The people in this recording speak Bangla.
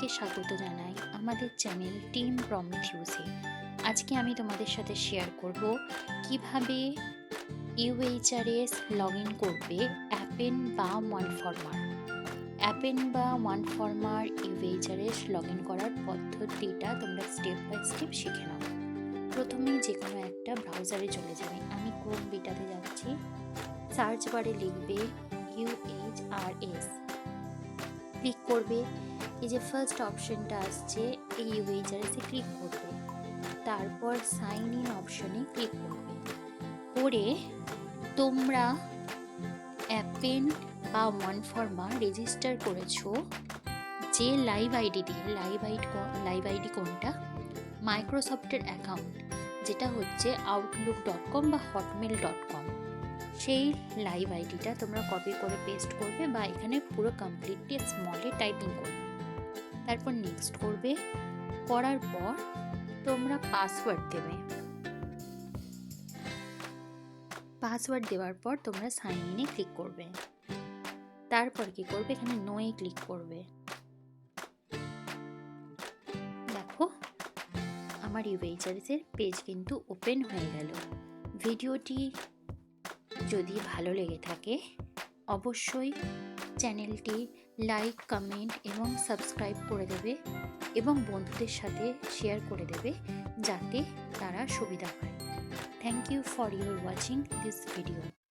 সবাইকে স্বাগত জানাই আমাদের চ্যানেল টিম প্রমিথিউসে। আজকে আমি তোমাদের সাথে শেয়ার করব কিভাবে UHRS লগ ইন করবে অ্যাপেন বা ওয়ানফর্মার। অ্যাপেন বা ওয়ানফর্মার UHRS লগ ইন করার পদ্ধতিটা তোমরা স্টেপ বাই স্টেপ শিখে নাও। প্রথমেই যে কোনো একটা ব্রাউজারে চলে যাবে। আমি ক্রোম বিটাতে যাচ্ছি। সার্চ বারে লিখবে UHRS, ক্লিক করবে। এই যে ফার্স্ট অপশনটা আসছে এই UHRS এ ক্লিক করবে, তারপর সাইন ইন অপশনে ক্লিক করবে। করে তোমরা অ্যাপেন বা ওয়ানফর্মা রেজিস্টার করেছো যে লাইভ আইডি দিয়ে, লাইভ আইডি কোনটা, মাইক্রোসফটের অ্যাকাউন্ট যেটা হচ্ছে outlook.com বা hotmail.com, সেই লাইভ আইডিটা তোমরা কপি করে পেস্ট করবে বা এখানে পুরো কমপ্লিটলি স্মলে টাইপিং করবে। তারপর নেক্সট করবে। করার পর তোমরা পাসওয়ার্ড দেবে। পাসওয়ার্ড দেওয়ার পর তোমরা সাইন ইনে ক্লিক করবে। তারপর কি করবে, এখানে নোয়ে ক্লিক করবে। দেখো আমার UHRS এর পেজ কিন্তু ওপেন হয়ে গেল। ভিডিওটি যদি ভালো লেগে থাকে অবশ্যই চ্যানেলটি লাইক, কমেন্ট এবং সাবস্ক্রাইব করে দেবে এবং বন্ধুদের সাথে শেয়ার করে দেবে যাতে তারা সুবিধা পায়। Thank you for your watching this video.